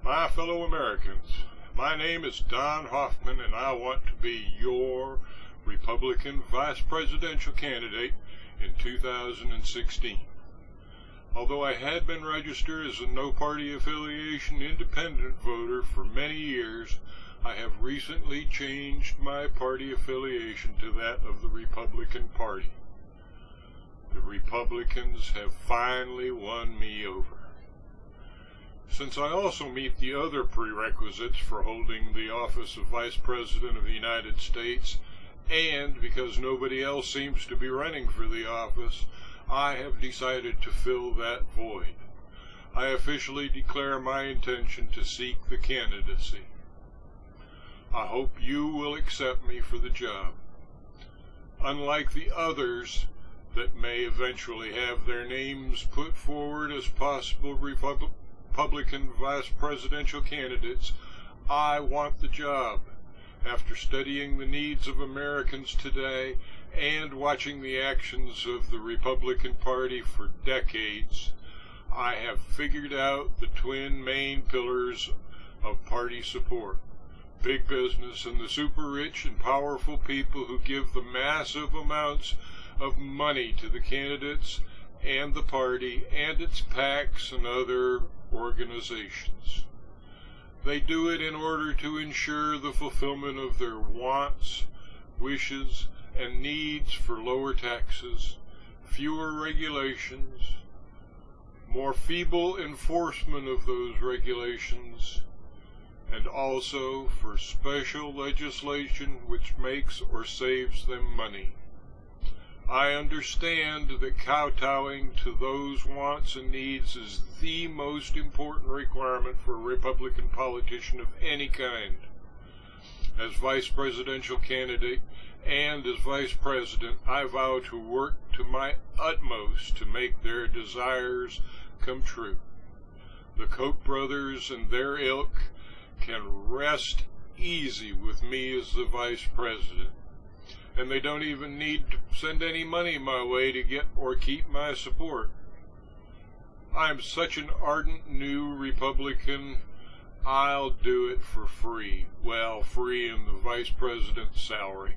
My fellow Americans, my name is Don Hoffman, and I want to be your Republican vice presidential candidate in 2016. Although I had been registered as a no-party affiliation independent voter for many years, I have recently changed my party affiliation to that of the Republican Party. The Republicans have finally won me over. Since I also meet the other prerequisites for holding the office of Vice President of the United States, and because nobody else seems to be running for the office, I have decided to fill that void. I officially declare my intention to seek the candidacy. I hope you will accept me for the job. Unlike the others that may eventually have their names put forward as possible Republican vice presidential candidates, I want the job. After studying the needs of Americans today and watching the actions of the Republican Party for decades, I have figured out the twin main pillars of party support: big business and the super rich and powerful people who give the massive amounts of money to the candidates and the party and its PACs and other organizations. They do it in order to ensure the fulfillment of their wants, wishes, and needs for lower taxes, fewer regulations, more feeble enforcement of those regulations, and also for special legislation which makes or saves them money. I understand that kowtowing to those wants and needs is the most important requirement for a Republican politician of any kind. As vice presidential candidate and as vice president, I vow to work to my utmost to make their desires come true. The Koch brothers and their ilk can rest easy with me as the vice president, and they don't even need to send any money my way to get or keep my support. I'm such an ardent new Republican, I'll do it for free. Well, free in the vice president's salary.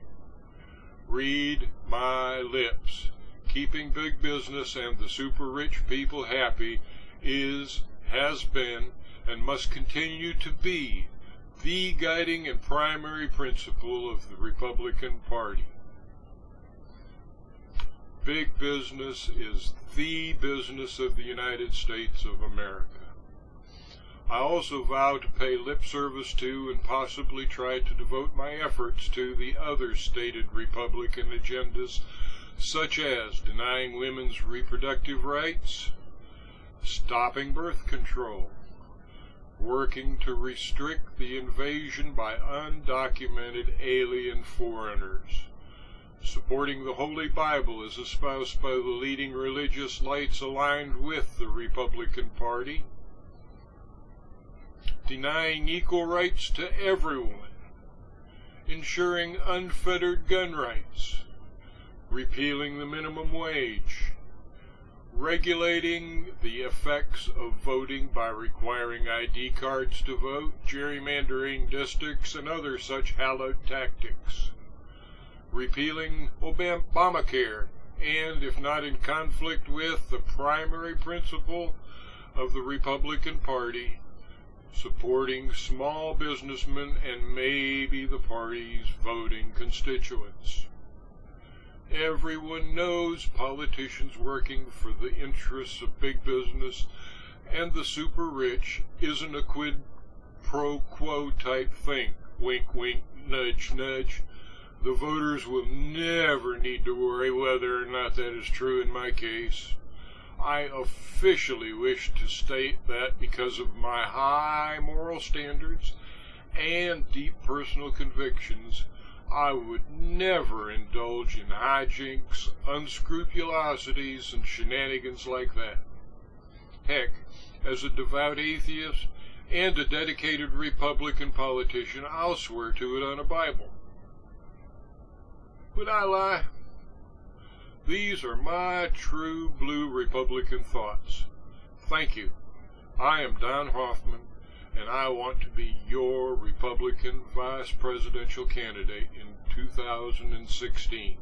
Read my lips. Keeping big business and the super rich people happy has been, and must continue to be the guiding and primary principle of the Republican Party. Big business is the business of the United States of America. I also vow to pay lip service to and possibly try to devote my efforts to the other stated Republican agendas, such as denying women's reproductive rights, stopping birth control, working to restrict the invasion by undocumented alien foreigners, supporting the Holy Bible as espoused by the leading religious lights aligned with the Republican Party, denying equal rights to everyone, ensuring unfettered gun rights, repealing the minimum wage, regulating the effects of voting by requiring ID cards to vote, gerrymandering districts, and other such hallowed tactics, repealing Obamacare, and, if not in conflict with the primary principle of the Republican Party, supporting small businessmen and maybe the party's voting constituents. Everyone knows politicians working for the interests of big business and the super rich isn't a quid pro quo type thing. Wink, wink, nudge, nudge. The voters will never need to worry whether or not that is true in my case. I officially wish to state that because of my high moral standards and deep personal convictions, I would never indulge in hijinks, unscrupulosities, and shenanigans like that. Heck, as a devout atheist and a dedicated Republican politician, I'll swear to it on a Bible. Would I lie? These are my true blue Republican thoughts. Thank you. I am Don Hoffman, and I want to be your Republican vice presidential candidate in 2016.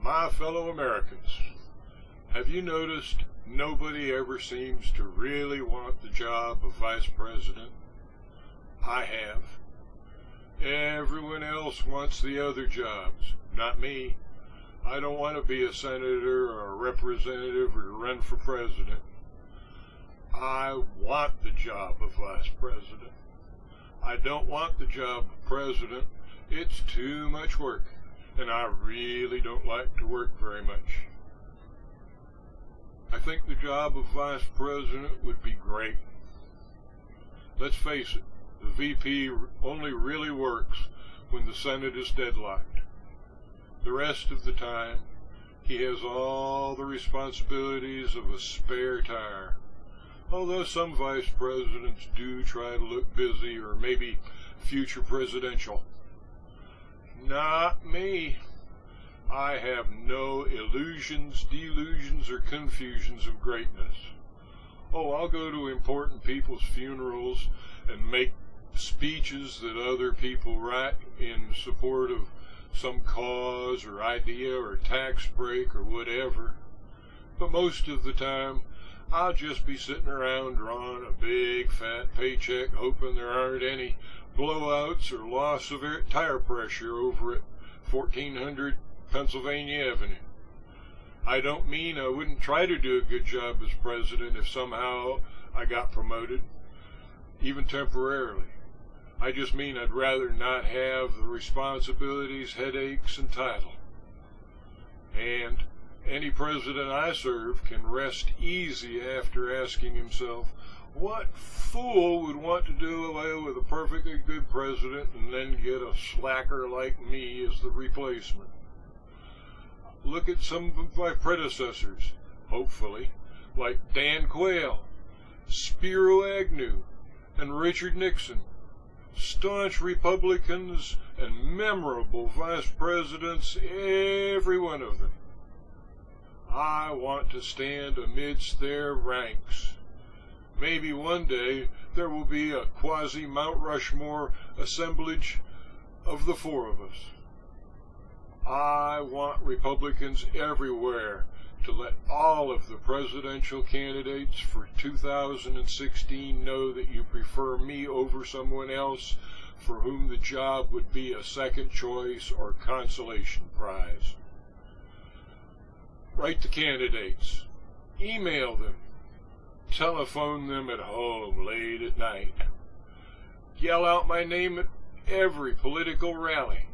My fellow Americans, have you noticed nobody ever seems to really want the job of vice president? I have. Everyone else wants the other jobs, not me. I don't want to be a senator or a representative or run for president. I want the job of vice president. I don't want the job of president. It's too much work, and I really don't like to work very much. I think the job of vice president would be great. Let's face it, the VP only really works when the Senate is deadlocked. The rest of the time, he has all the responsibilities of a spare tire. Although some vice presidents do try to look busy or maybe future presidential. Not me. I have no illusions, delusions, or confusions of greatness. Oh, I'll go to important people's funerals and make speeches that other people write in support of some cause or idea or tax break or whatever. But most of the time, I'll just be sitting around drawing a big fat paycheck, hoping there aren't any blowouts or loss of tire pressure over at 1400 Pennsylvania Avenue. I don't mean I wouldn't try to do a good job as president if somehow I got promoted, even temporarily. I just mean I'd rather not have the responsibilities, headaches, and title. And any president I serve can rest easy after asking himself, what fool would want to do away with a perfectly good president and then get a slacker like me as the replacement? Look at some of my predecessors, hopefully, like Dan Quayle, Spiro Agnew, and Richard Nixon. Staunch Republicans and memorable vice presidents, every one of them. I want to stand amidst their ranks. Maybe one day there will be a quasi-Mount Rushmore assemblage of the four of us. I want Republicans everywhere to let all of the presidential candidates for 2016 know that you prefer me over someone else for whom the job would be a second choice or consolation prize. Write the candidates, email them, telephone them at home late at night, yell out my name at every political rally.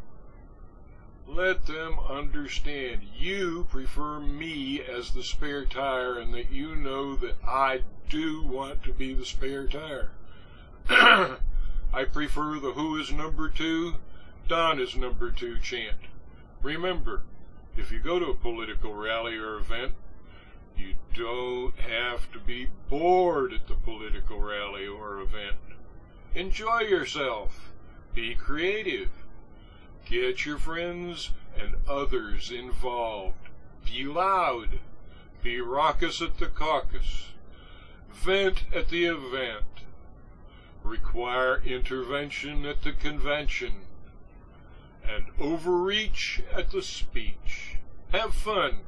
Let them understand you prefer me as the spare tire and that you know that I do want to be the spare tire. I prefer the "Who is number two? Don is number two" chant. Remember, if you go to a political rally or event, you don't have to be bored at the political rally or event. Enjoy yourself. Be creative. Get your friends and others involved. Be loud. Be raucous at the caucus. Vent at the event. Require intervention at the convention. And overreach at the speech. Have fun.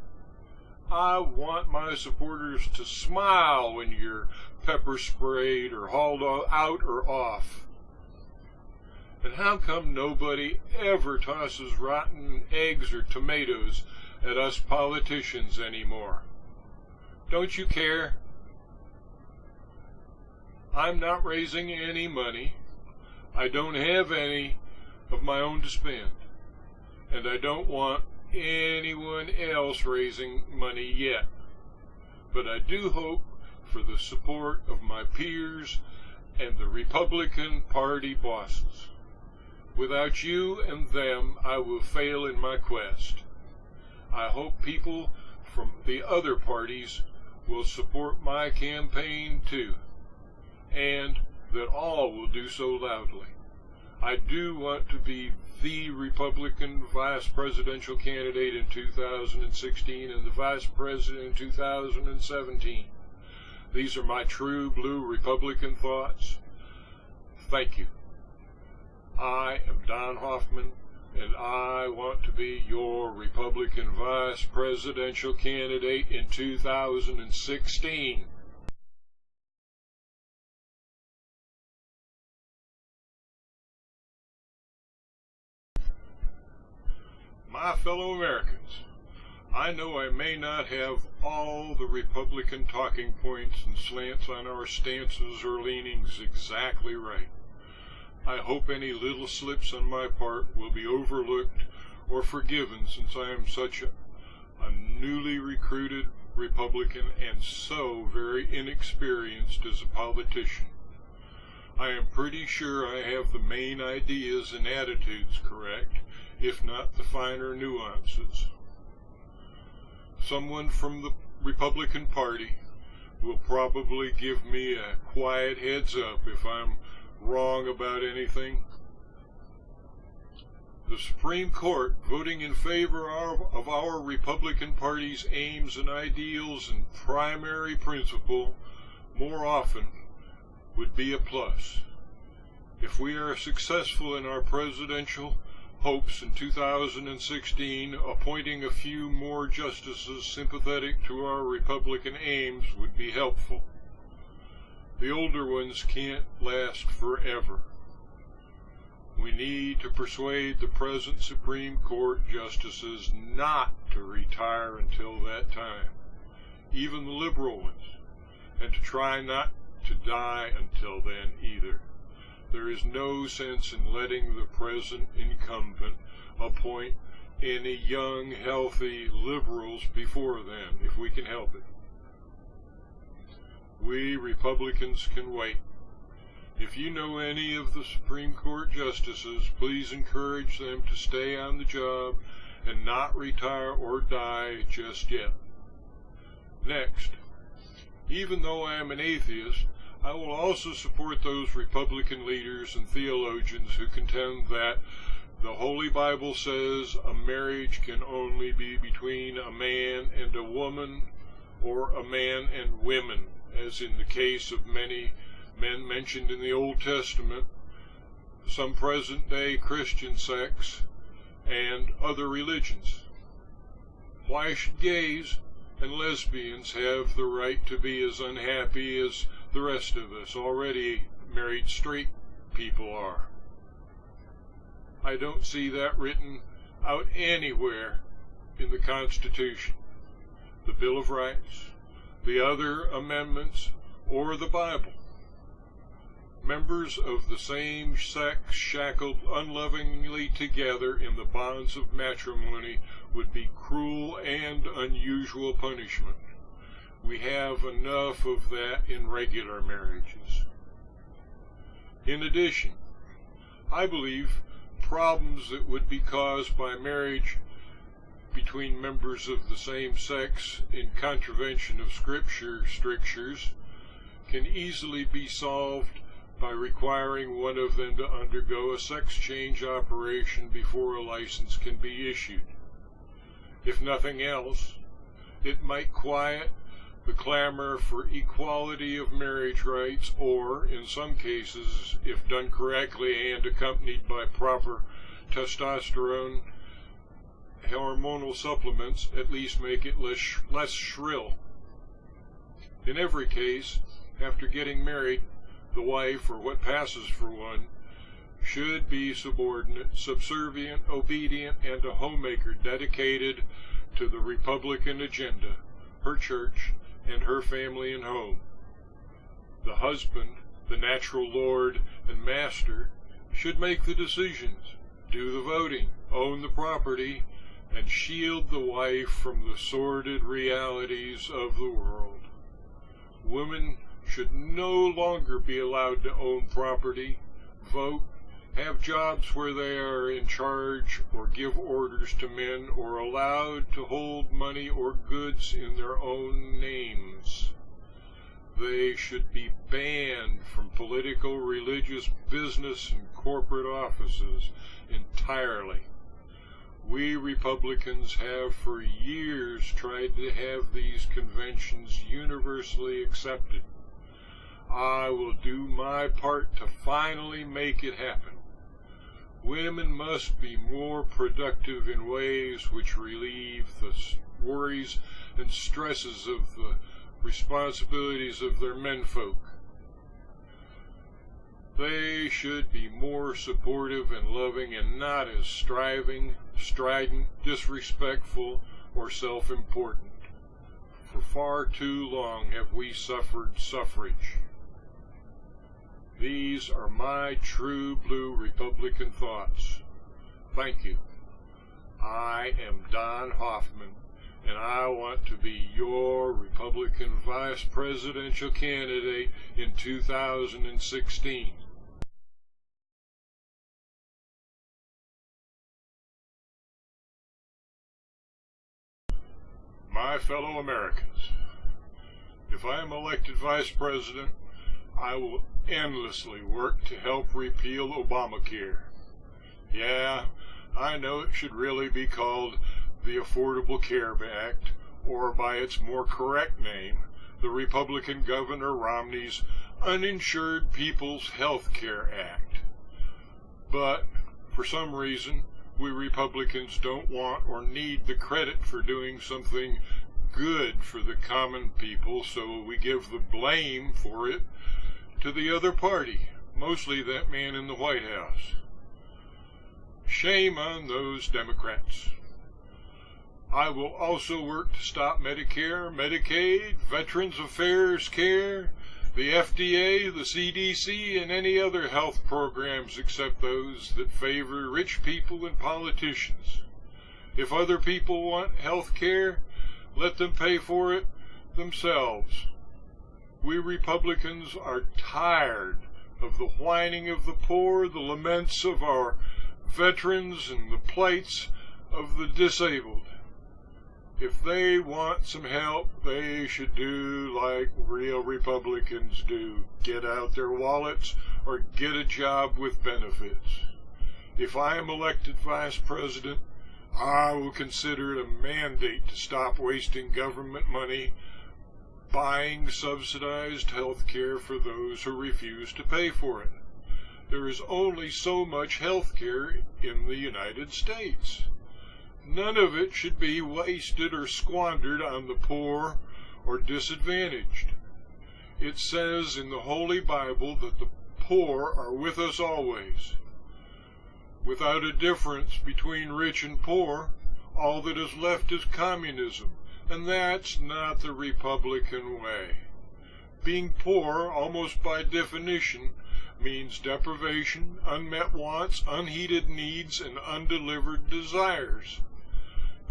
I want my supporters to smile when you're pepper sprayed or hauled out or off. And how come nobody ever tosses rotten eggs or tomatoes at us politicians anymore? Don't you care? I'm not raising any money. I don't have any of my own to spend. And I don't want anyone else raising money yet. But I do hope for the support of my peers and the Republican Party bosses. Without you and them, I will fail in my quest. I hope people from the other parties will support my campaign too, and that all will do so loudly. I do want to be the Republican vice presidential candidate in 2016 and the vice president in 2017. These are my true blue Republican thoughts. Thank you. I am Don Hoffman, and I want to be your Republican vice presidential candidate in 2016. My fellow Americans, I know I may not have all the Republican talking points and slants on our stances or leanings exactly right. I hope any little slips on my part will be overlooked or forgiven, since I am such a newly recruited Republican and so very inexperienced as a politician. I am pretty sure I have the main ideas and attitudes correct, if not the finer nuances. Someone from the Republican Party will probably give me a quiet heads up if I'm wrong about anything. The Supreme Court voting in favor of our Republican Party's aims and ideals and primary principle more often would be a plus. If we are successful in our presidential hopes in 2016, appointing a few more justices sympathetic to our Republican aims would be helpful. The older ones can't last forever. We need to persuade the present Supreme Court justices not to retire until that time, even the liberal ones, and to try not to die until then either. There is no sense in letting the present incumbent appoint any young, healthy liberals before then, if we can help it. We Republicans can wait. If you know any of the Supreme Court justices, please encourage them to stay on the job and not retire or die just yet. Next, even though I am an atheist, I will also support those Republican leaders and theologians who contend that the Holy Bible says a marriage can only be between a man and a woman, or a man and women, as in the case of many men mentioned in the Old Testament, some present-day Christian sects, and other religions. Why should gays and lesbians have the right to be as unhappy as the rest of us already married straight people are? I don't see that written out anywhere in the Constitution, the Bill of Rights, the other amendments, or the Bible. Members of the same sex shackled unlovingly together in the bonds of matrimony would be cruel and unusual punishment. We have enough of that in regular marriages. In addition, I believe problems that would be caused by marriage between members of the same sex in contravention of Scripture strictures can easily be solved by requiring one of them to undergo a sex change operation before a license can be issued. If nothing else, it might quiet the clamor for equality of marriage rights, or, in some cases, if done correctly and accompanied by proper testosterone hormonal supplements, at least make it less shrill. In every case, after getting married, the wife, or what passes for one, should be subordinate, subservient, obedient, and a homemaker dedicated to the Republican agenda, her church, and her family and home. The husband, the natural lord and master, should make the decisions, do the voting, own the property, and shield the wife from the sordid realities of the world. Women should no longer be allowed to own property, vote, have jobs where they are in charge or give orders to men, or allowed to hold money or goods in their own names. they should be banned from political, religious, business, and corporate offices entirely. We Republicans have for years tried to have these conventions universally accepted. I will do my part to finally make it happen. Women must be more productive in ways which relieve the worries and stresses of the responsibilities of their menfolk. They should be more supportive and loving and not as striving, strident, disrespectful, or self-important. For far too long have we suffered suffrage. These are my true blue Republican thoughts. Thank you. I am Don Hoffmann, and I want to be your Republican vice presidential candidate in 2016. My fellow Americans, if I am elected vice president, I will endlessly work to help repeal Obamacare. Yeah, I know it should really be called the Affordable Care Act, or by its more correct name, the Republican Governor Romney's Uninsured People's Health Care Act. But, for some reason, we Republicans don't want or need the credit for doing something good for the common people, so we give the blame for it to the other party, mostly that man in the White House. Shame on those Democrats. I will also work to stop Medicare, Medicaid, Veterans Affairs Care, the FDA, the CDC, and any other health programs except those that favor rich people and politicians. If other people want health care, let them pay for it themselves. We Republicans are tired of the whining of the poor, the laments of our veterans, and the plights of the disabled. If they want some help, they should do like real Republicans do. Get out their wallets or get a job with benefits. If I am elected vice president, I will consider it a mandate to stop wasting government money buying subsidized health care for those who refuse to pay for it. There is only so much health care in the United States. None of it should be wasted or squandered on the poor or disadvantaged. It says in the Holy Bible that the poor are with us always. Without a difference between rich and poor, all that is left is communism, and that's not the Republican way. Being poor, almost by definition, means deprivation, unmet wants, unheeded needs, and undelivered desires.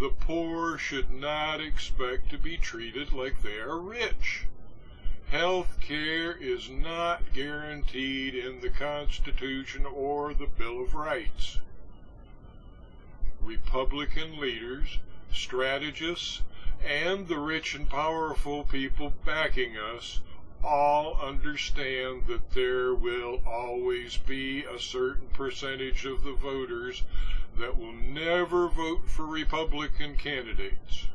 The poor should not expect to be treated like they are rich. Health care is not guaranteed in the Constitution or the Bill of Rights. Republican leaders, strategists, and the rich and powerful people backing us all understand that there will always be a certain percentage of the voters that will never vote for Republican candidates.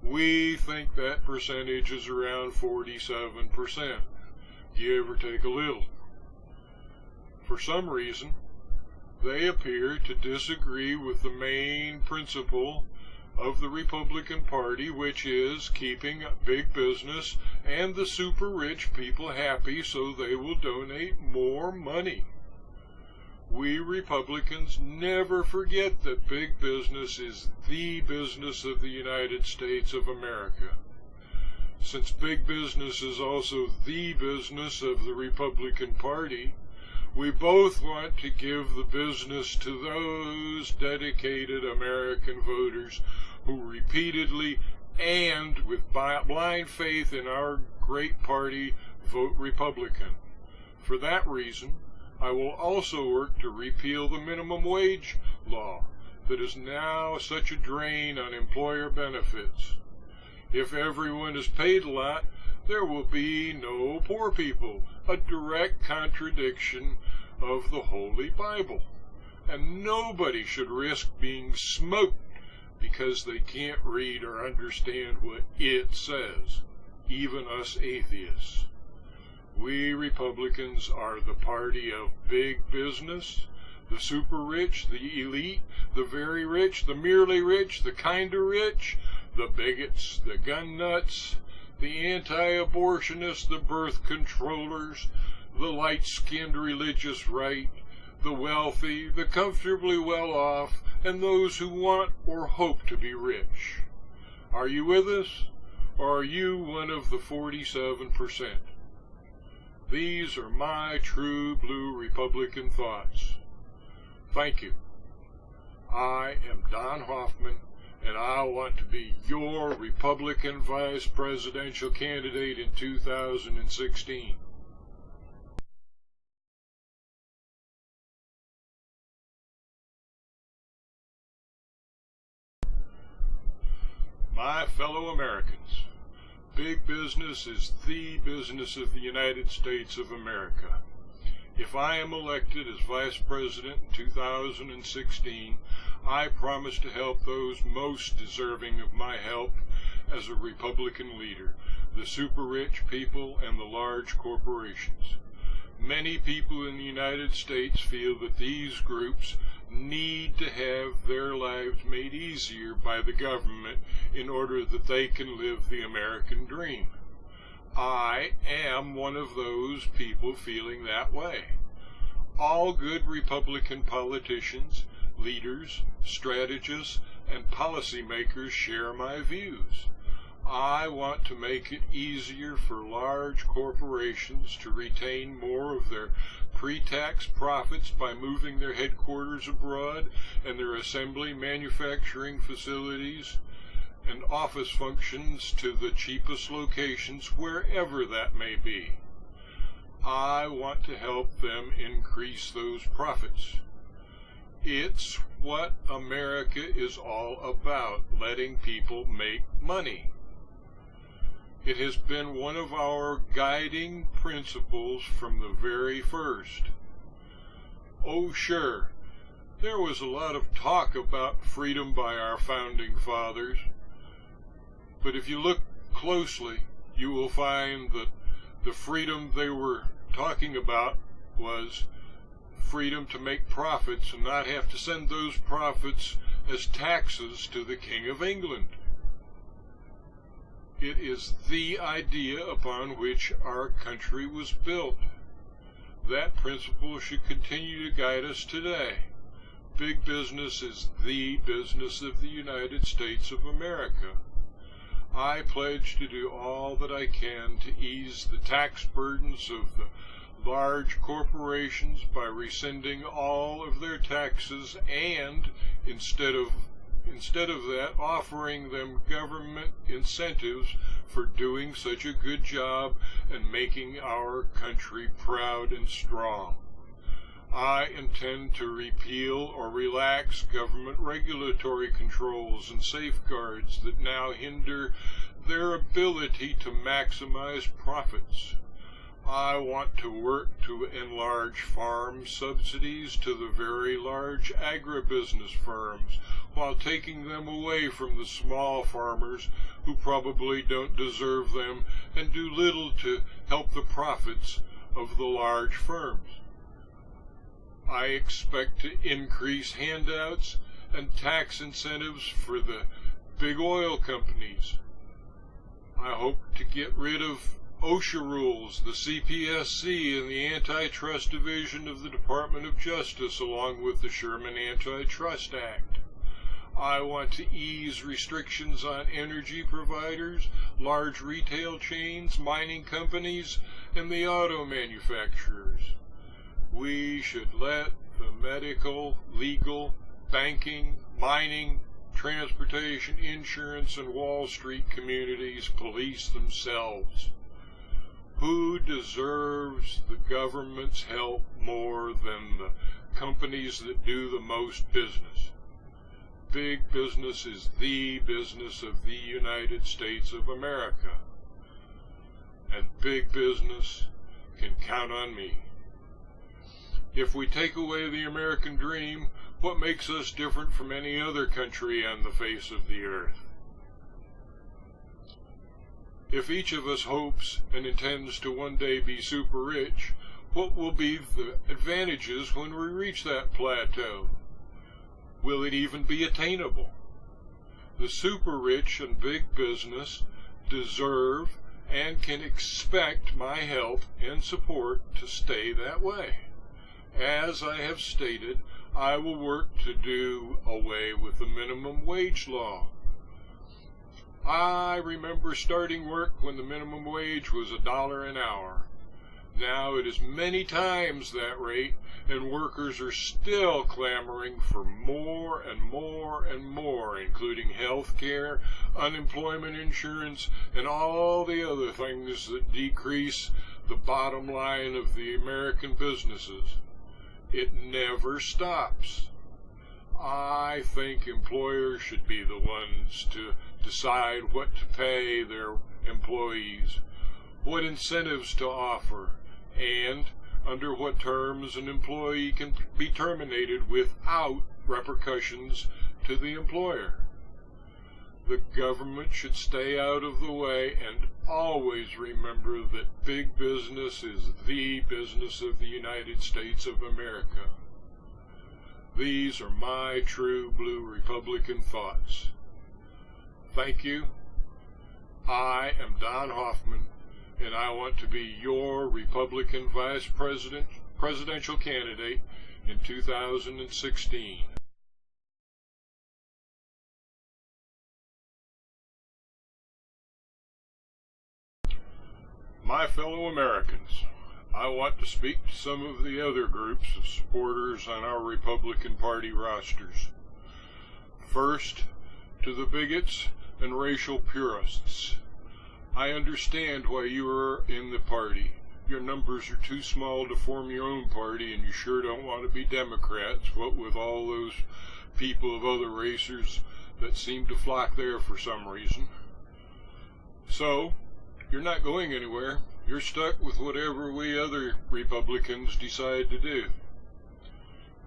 We think that percentage is around 47%, give or take a little. For some reason, they appear to disagree with the main principle of the Republican Party, which is keeping big business and the super rich people happy so they will donate more money. We Republicans never forget that big business is the business of the United States of America. Since big business is also the business of the Republican Party, we both want to give the business to those dedicated American voters who repeatedly and with blind faith in our great party vote Republican. For that reason, I will also work to repeal the minimum wage law that is now such a drain on employer benefits. If everyone is paid a lot, there will be no poor people, a direct contradiction of the Holy Bible. And nobody should risk being smoked because they can't read or understand what it says, even us atheists. We Republicans are the party of big business, the super rich, the elite, the very rich, the merely rich, the kinda rich, the bigots, the gun nuts, the anti-abortionists, the birth controllers, the light-skinned religious right, the wealthy, the comfortably well-off, and those who want or hope to be rich. Are you with us, or are you one of the 47%? These are my true blue Republican thoughts. Thank you. I am Don Hoffman, and I want to be your Republican vice presidential candidate in 2016. My fellow Americans, big business is the business of the United States of America. If I am elected as Vice President in 2016, I promise to help those most deserving of my help as a Republican leader, the super rich people and the large corporations. Many people in the United States feel that these groups need to have their lives made easier by the government in order that they can live the American dream. I am one of those people feeling that way. All good Republican politicians, leaders, strategists, and policymakers share my views. I want to make it easier for large corporations to retain more of their pre-tax profits by moving their headquarters abroad and their assembly, manufacturing facilities, and office functions to the cheapest locations, wherever that may be. I want to help them increase those profits. It's what America is all about, letting people make money. It has been one of our guiding principles from the very first. Oh, sure, there was a lot of talk about freedom by our founding fathers, but if you look closely, you will find that the freedom they were talking about was freedom to make profits and not have to send those profits as taxes to the King of England. It is the idea upon which our country was built. That principle should continue to guide us today. Big business is the business of the United States of America. I pledge to do all that I can to ease the tax burdens of the large corporations by rescinding all of their taxes and, instead of that, offering them government incentives for doing such a good job and making our country proud and strong. I intend to repeal or relax government regulatory controls and safeguards that now hinder their ability to maximize profits. I want to work to enlarge farm subsidies to the very large agribusiness firms while taking them away from the small farmers who probably don't deserve them and do little to help the profits of the large firms. I expect to increase handouts and tax incentives for the big oil companies. I hope to get rid of OSHA rules, the CPSC, and the Antitrust Division of the Department of Justice, along with the Sherman Antitrust Act. I want to ease restrictions on energy providers, large retail chains, mining companies, and the auto manufacturers. We should let the medical, legal, banking, mining, transportation, insurance, and Wall Street communities police themselves. Who deserves the government's help more than the companies that do the most business? Big business is the business of the United States of America. and big business can count on me. If we take away the American dream, what makes us different from any other country on the face of the earth? If each of us hopes and intends to one day be super rich, what will be the advantages when we reach that plateau? Will it even be attainable? The super rich and big business deserve and can expect my help and support to stay that way. As I have stated, I will work to do away with the minimum wage law. I remember starting work when the minimum wage was $1 an hour. Now it is many times that rate, and workers are still clamoring for more and more and more, including health care, unemployment insurance, and all the other things that decrease the bottom line of the American businesses. It never stops. I think employers should be the ones to decide what to pay their employees, what incentives to offer, and under what terms an employee can be terminated without repercussions to the employer. The government should stay out of the way and always remember that big business is the business of the United States of America. These are my true blue Republican thoughts. Thank you. I am Don Hoffman, and I want to be your Republican presidential candidate in 2016. My fellow Americans, I want to speak to some of the other groups of supporters on our Republican Party rosters. First, to the bigots and racial purists. I understand why you are in the party. Your numbers are too small to form your own party, and you sure don't want to be Democrats, what with all those people of other races that seem to flock there for some reason. So, you're not going anywhere. You're stuck with whatever we other Republicans decide to do.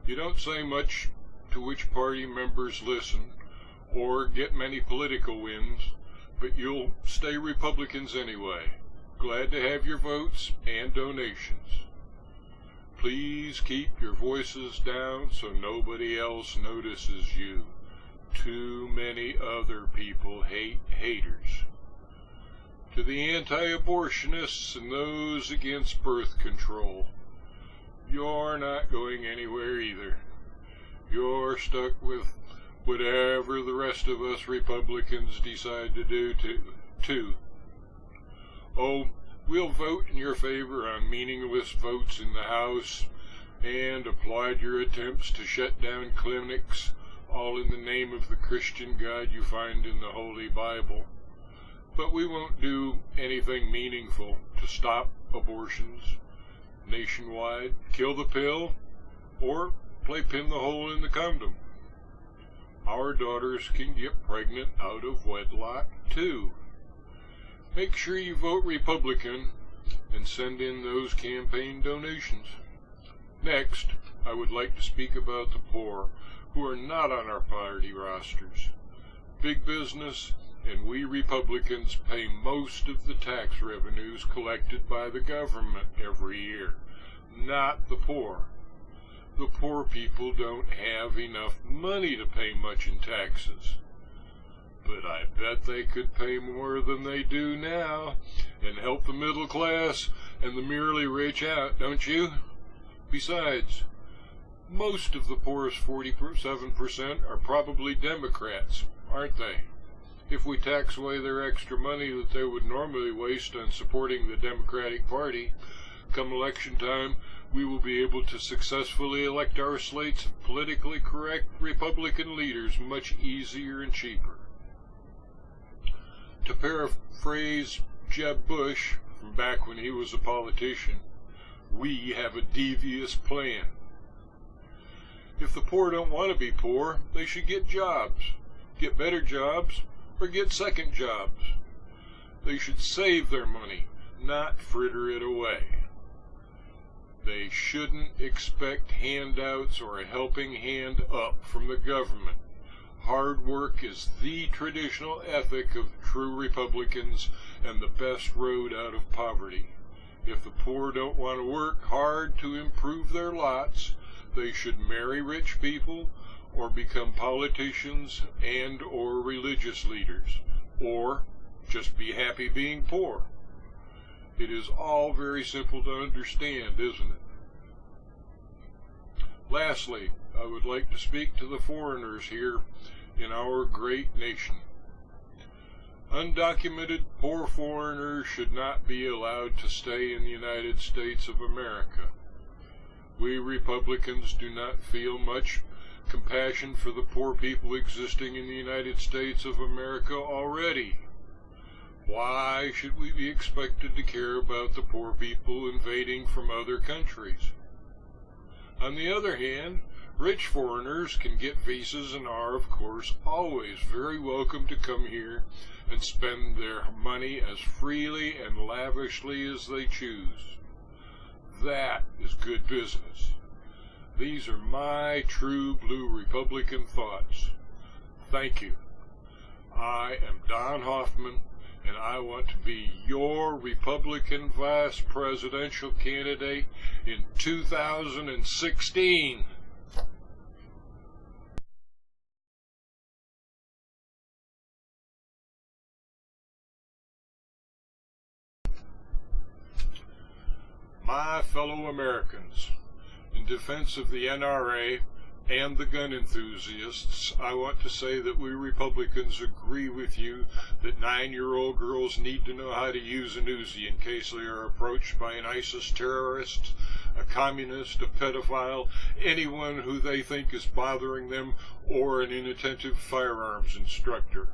You don't say much to which party members listen, or get many political wins, but you'll stay Republicans anyway. Glad to have your votes and donations. Please keep your voices down so nobody else notices you. Too many other people hate haters. To the anti-abortionists and those against birth control, you're not going anywhere either. You're stuck with whatever the rest of us Republicans decide to do too. Oh, we'll vote in your favor on meaningless votes in the House and applaud your attempts to shut down clinics, all in the name of the Christian God you find in the Holy Bible. But we won't do anything meaningful to stop abortions nationwide, kill the pill, or play pin the hole in the condom. Our daughters can get pregnant out of wedlock, too. Make sure you vote Republican and send in those campaign donations. Next, I would like to speak about the poor who are not on our party rosters. Big business and we Republicans pay most of the tax revenues collected by the government every year, not the poor. The poor people don't have enough money to pay much in taxes. But I bet they could pay more than they do now and help the middle class and the merely rich out, don't you? Besides, most of the poorest 47% are probably Democrats, aren't they? If we tax away their extra money that they would normally waste on supporting the Democratic Party, come election time, we will be able to successfully elect our slates of politically correct Republican leaders much easier and cheaper. To paraphrase Jeb Bush from back when he was a politician, we have a devious plan. If the poor don't want to be poor, they should get jobs, get better jobs, or get second jobs. They should save their money, not fritter it away. They shouldn't expect handouts or a helping hand up from the government. Hard work is the traditional ethic of true Republicans and the best road out of poverty. If the poor don't want to work hard to improve their lots, they should marry rich people or become politicians and or religious leaders, or just be happy being poor. It is all very simple to understand, isn't it? Lastly, I would like to speak to the foreigners here in our great nation. Undocumented poor foreigners should not be allowed to stay in the United States of America. We Republicans do not feel much compassion for the poor people existing in the United States of America already. Why should we be expected to care about the poor people invading from other countries? On the other hand, rich foreigners can get visas and are, of course, always very welcome to come here and spend their money as freely and lavishly as they choose. That is good business. These are my true blue Republican thoughts. Thank you. I am Don Hoffman, and I want to be your Republican vice presidential candidate in 2016. My fellow Americans, in defense of the NRA and the gun enthusiasts, I want to say that we Republicans agree with you that 9-year-old girls need to know how to use an Uzi in case they are approached by an ISIS terrorist, a communist, a pedophile, anyone who they think is bothering them, or an inattentive firearms instructor.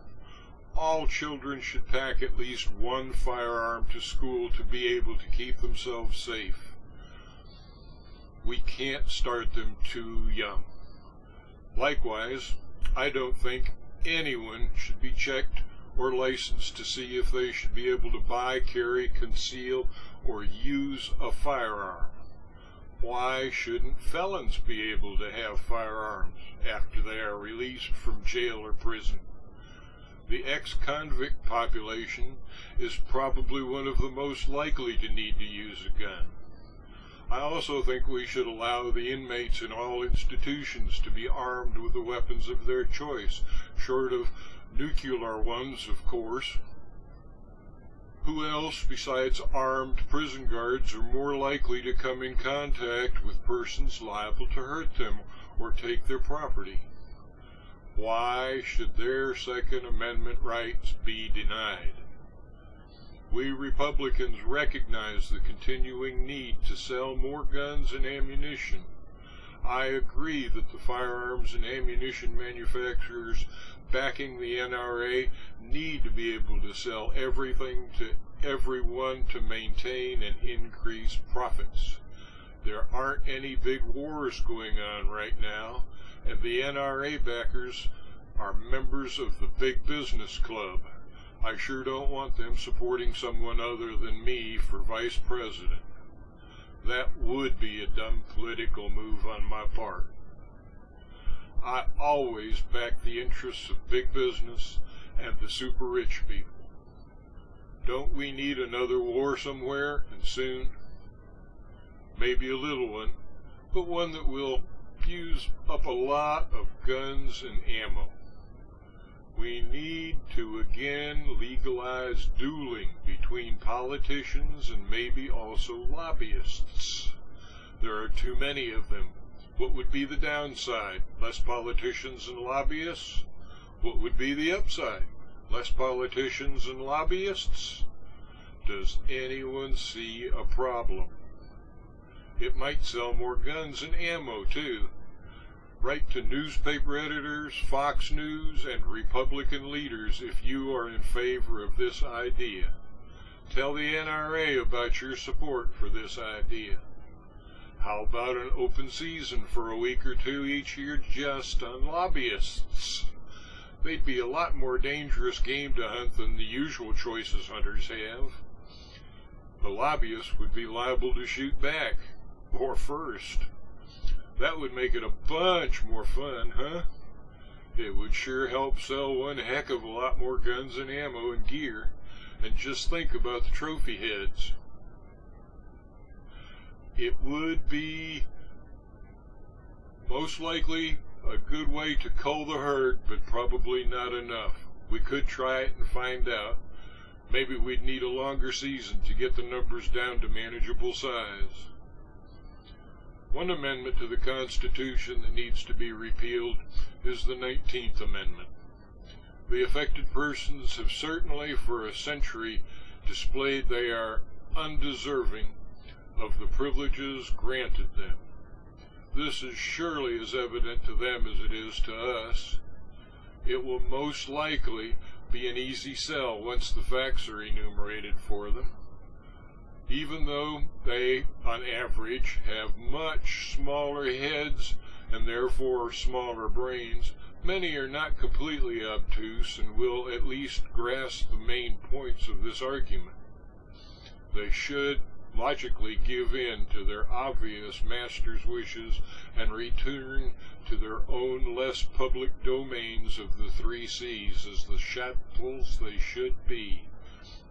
All children should pack at least one firearm to school to be able to keep themselves safe. We can't start them too young. Likewise, I don't think anyone should be checked or licensed to see if they should be able to buy, carry, conceal, or use a firearm. Why shouldn't felons be able to have firearms after they are released from jail or prison? The ex-convict population is probably one of the most likely to need to use a gun. I also think we should allow the inmates in all institutions to be armed with the weapons of their choice, short of nuclear ones, of course. Who else besides armed prison guards are more likely to come in contact with persons liable to hurt them or take their property? Why should their Second Amendment rights be denied? We Republicans recognize the continuing need to sell more guns and ammunition. I agree that the firearms and ammunition manufacturers backing the NRA need to be able to sell everything to everyone to maintain and increase profits. There aren't any big wars going on right now, and the NRA backers are members of the big business club. I sure don't want them supporting someone other than me for vice president. That would be a dumb political move on my part. I always back the interests of big business and the super rich people. Don't we need another war somewhere, and soon? Maybe a little one, but one that will use up a lot of guns and ammo. We need to again legalize dueling between politicians and maybe also lobbyists. There are too many of them. What would be the downside? Less politicians and lobbyists? What would be the upside? Less politicians and lobbyists? Does anyone see a problem? It might sell more guns and ammo, too. Write to newspaper editors, Fox News, and Republican leaders if you are in favor of this idea. Tell the NRA about your support for this idea. How about an open season for a week or two each year just on lobbyists? They'd be a lot more dangerous game to hunt than the usual choices hunters have. the lobbyists would be liable to shoot back, or first. That would make it a bunch more fun, huh? It would sure help sell one heck of a lot more guns and ammo and gear. And just think about the trophy heads. It would be most likely a good way to cull the herd, but probably not enough. We could try it and find out. Maybe we'd need a longer season to get the numbers down to manageable size. One amendment to the Constitution that needs to be repealed is the 19th Amendment. The affected persons have certainly for a century displayed they are undeserving of the privileges granted them. This is surely as evident to them as it is to us. It will most likely be an easy sell once the facts are enumerated for them. Even though they, on average, have much smaller heads and therefore smaller brains, many are not completely obtuse and will at least grasp the main points of this argument. They should logically give in to their obvious master's wishes and return to their own less public domains of the 3 C's as the chattels they should be,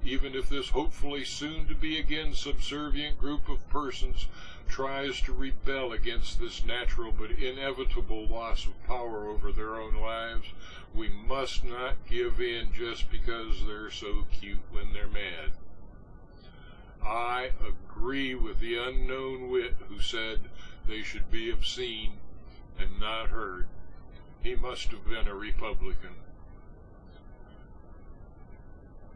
even if this hopefully soon to be again subservient group of persons tries to rebel against this natural but inevitable loss of power over their own lives. We must not give in just because they're so cute when they're mad. I agree with the unknown wit who said they should be obscene and not heard. He must have been a Republican.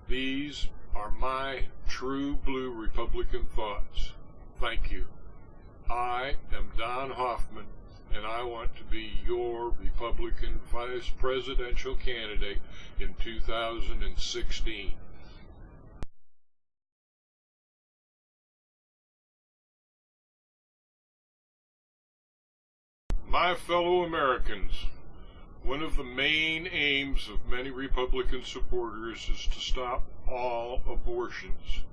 These are my true blue Republican thoughts. Thank you. I am Don Hoffman, and I want to be your Republican vice presidential candidate in 2016. My fellow Americans, one of the main aims of many Republican supporters is to stop all abortions.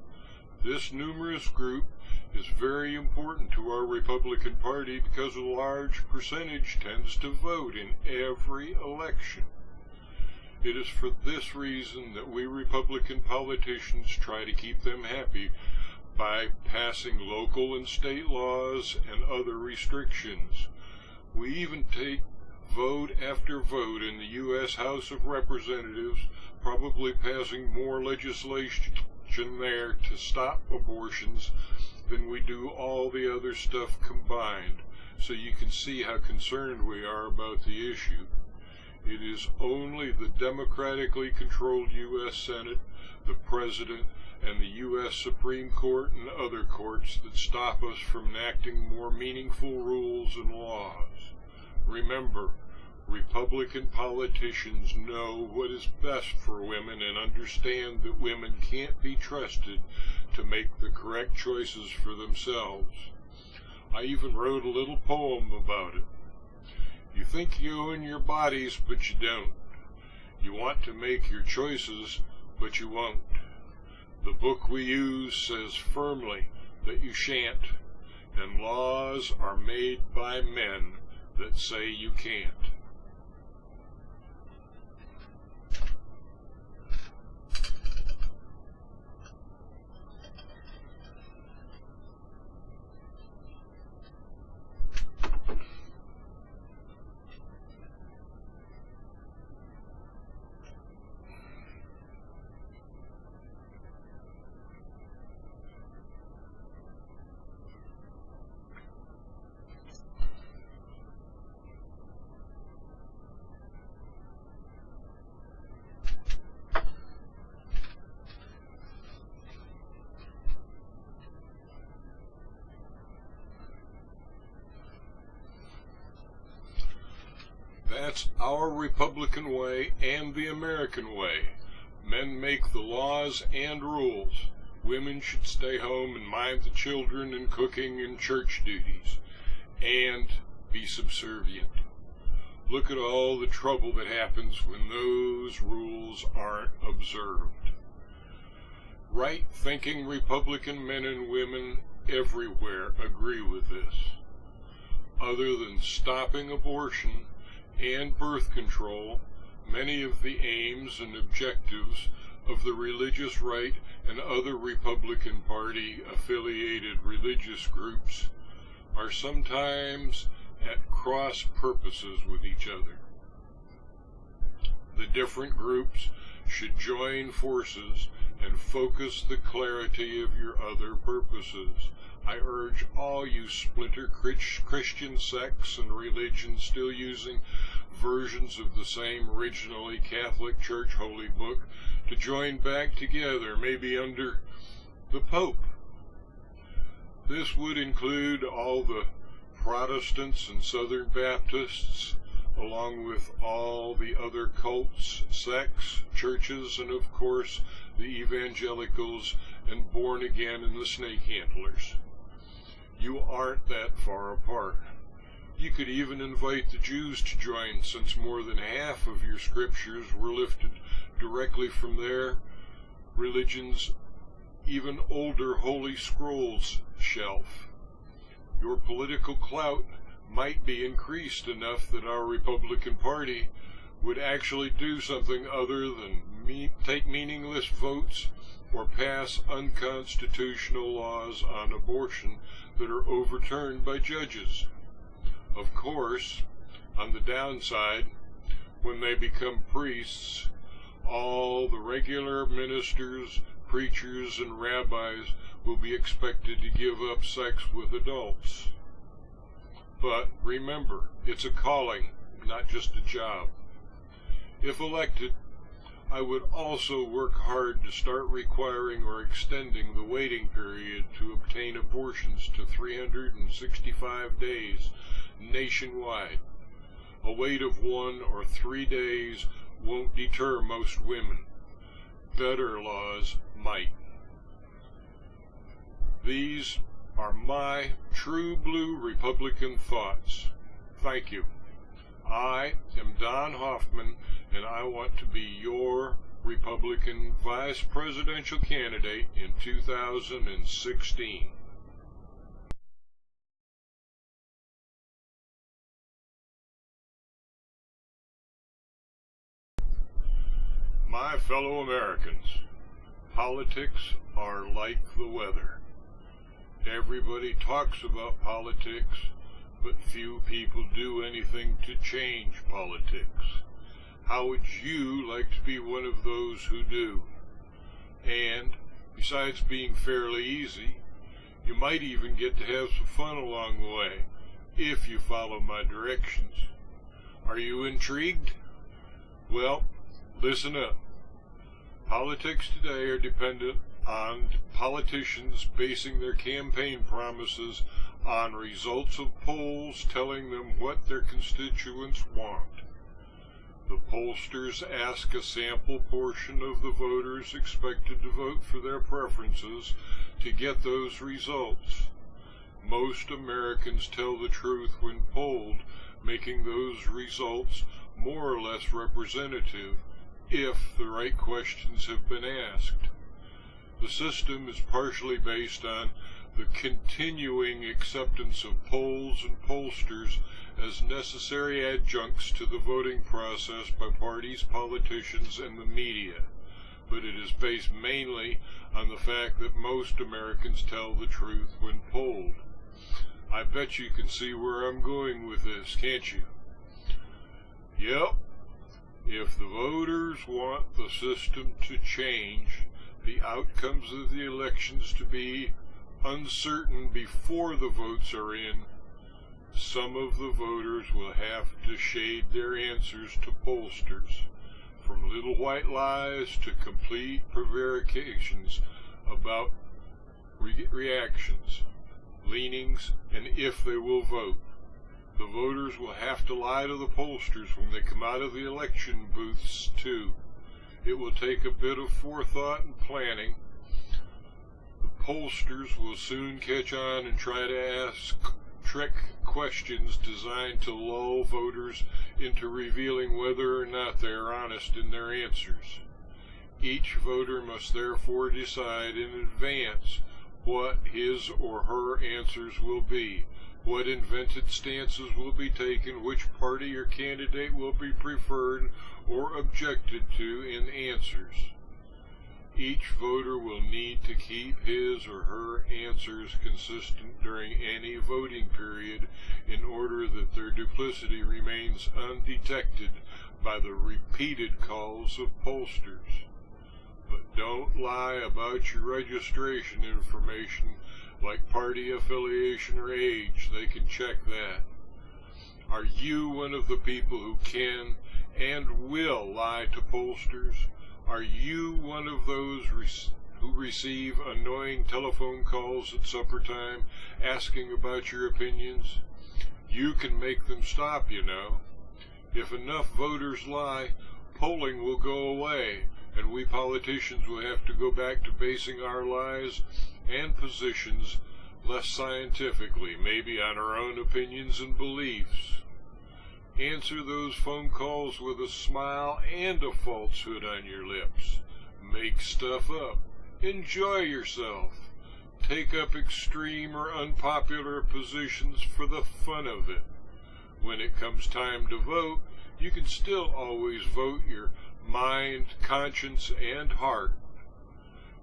This numerous group is very important to our Republican Party because a large percentage tends to vote in every election. It is for this reason that we Republican politicians try to keep them happy by passing local and state laws and other restrictions. We even take vote after vote in the U.S. House of Representatives, probably passing more legislation there to stop abortions than we do all the other stuff combined, so you can see how concerned we are about the issue. It is only the democratically controlled U.S. Senate, the President, and the U.S. Supreme Court and other courts that stop us from enacting more meaningful rules and laws. Remember, Republican politicians know what is best for women and understand that women can't be trusted to make the correct choices for themselves. I even wrote a little poem about it. You think you own your bodies, but you don't. You want to make your choices, but you won't. The book we use says firmly that you shan't, and laws are made by men that say you can't. That's our Republican way and the American way. Men make the laws and rules. Women should stay home and mind the children and cooking and church duties, and be subservient. Look at all the trouble that happens when those rules aren't observed. Right-thinking Republican men and women everywhere agree with this. Other than stopping abortion and birth control, many of the aims and objectives of the religious right and other Republican Party affiliated religious groups are sometimes at cross purposes with each other. The different groups should join forces and focus the clarity of your other purposes. I urge all you splinter Christian sects and religions still using versions of the same originally Catholic Church Holy Book to join back together, maybe under the Pope. This would include all the Protestants and Southern Baptists, along with all the other cults, sects, churches, and of course the evangelicals and born again and the snake handlers. You aren't that far apart. You could even invite the Jews to join, since more than half of your scriptures were lifted directly from their religion's even older Holy Scrolls shelf. Your political clout might be increased enough that our Republican Party would actually do something other than take meaningless votes or pass unconstitutional laws on abortion that are overturned by judges. Of course, on the downside, when they become priests, all the regular ministers, preachers, and rabbis will be expected to give up sex with adults. But remember, it's a calling, not just a job. If elected, I would also work hard to start requiring or extending the waiting period to obtain abortions to 365 days nationwide. A wait of 1 or 3 days won't deter most women. Better laws might. These are my true blue Republican thoughts. Thank you. I am Don Hoffman, and I want to be your Republican vice presidential candidate in 2016. My fellow Americans, politics are like the weather. Everybody talks about politics, but few people do anything to change politics. How would you like to be one of those who do? And, besides being fairly easy, you might even get to have some fun along the way, if you follow my directions. Are you intrigued? Well, listen up. Politics today are dependent on politicians basing their campaign promises on results of polls telling them what their constituents want. The pollsters ask a sample portion of the voters expected to vote for their preferences to get those results. Most Americans tell the truth when polled, making those results more or less representative if the right questions have been asked. The system is partially based on the continuing acceptance of polls and pollsters as necessary adjuncts to the voting process by parties, politicians, and the media, but it is based mainly on the fact that most Americans tell the truth when polled. I bet you can see where I'm going with this, can't you? Yep. If the voters want the system to change, the outcomes of the elections to be uncertain before the votes are in, some of the voters will have to shade their answers to pollsters, from little white lies to complete prevarications about reactions, leanings, and if they will vote. The voters will have to lie to the pollsters when they come out of the election booths, too. It will take a bit of forethought and planning. The pollsters will soon catch on and try to ask trick questions designed to lull voters into revealing whether or not they are honest in their answers. Each voter must therefore decide in advance what his or her answers will be, what invented stances will be taken, which party or candidate will be preferred or objected to in answers. Each voter will need to keep his or her answers consistent during any voting period in order that their duplicity remains undetected by the repeated calls of pollsters. But don't lie about your registration information like party affiliation or age. They can check that. Are you one of the people who can and will lie to pollsters? Are you one of those who receive annoying telephone calls at supper time asking about your opinions? You can make them stop, you know. If enough voters lie, polling will go away, and we politicians will have to go back to basing our lies and positions less scientifically, maybe on our own opinions and beliefs. Answer those phone calls with a smile and a falsehood on your lips. Make stuff up. Enjoy yourself. Take up extreme or unpopular positions for the fun of it. When it comes time to vote, you can still always vote your mind, conscience, and heart.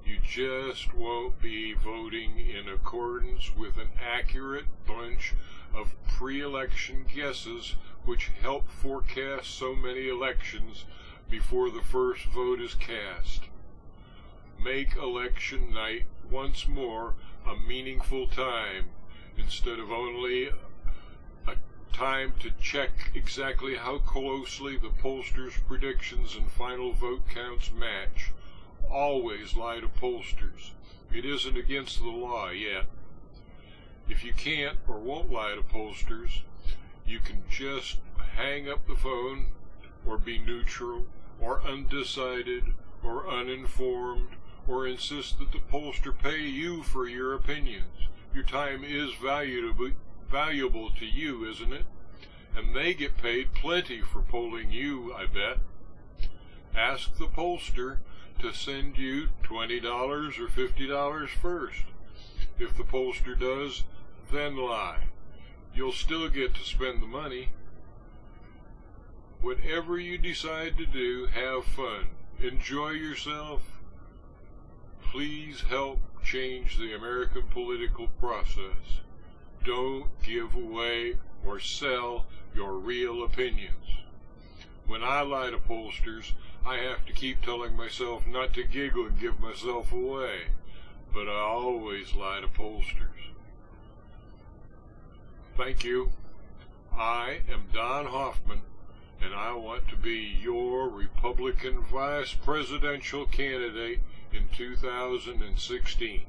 You just won't be voting in accordance with an accurate bunch of pre-election guesses which help forecast so many elections before the first vote is cast. Make election night once more a meaningful time, instead of only a time to check exactly how closely the pollsters' predictions and final vote counts match. Always lie to pollsters. It isn't against the law yet. If you can't or won't lie to pollsters, you can just hang up the phone, or be neutral, or undecided, or uninformed, or insist that the pollster pay you for your opinions. Your time is valuable to you, isn't it? And they get paid plenty for polling you, I bet. Ask the pollster to send you $20 or $50 first. If the pollster does, then lie. You'll still get to spend the money. Whatever you decide to do, have fun. Enjoy yourself. Please help change the American political process. Don't give away or sell your real opinions. When I lie to pollsters, I have to keep telling myself not to giggle and give myself away, but I always lie to pollsters. Thank you. I am Don Hoffmann, and I want to be your Republican vice presidential candidate in 2016.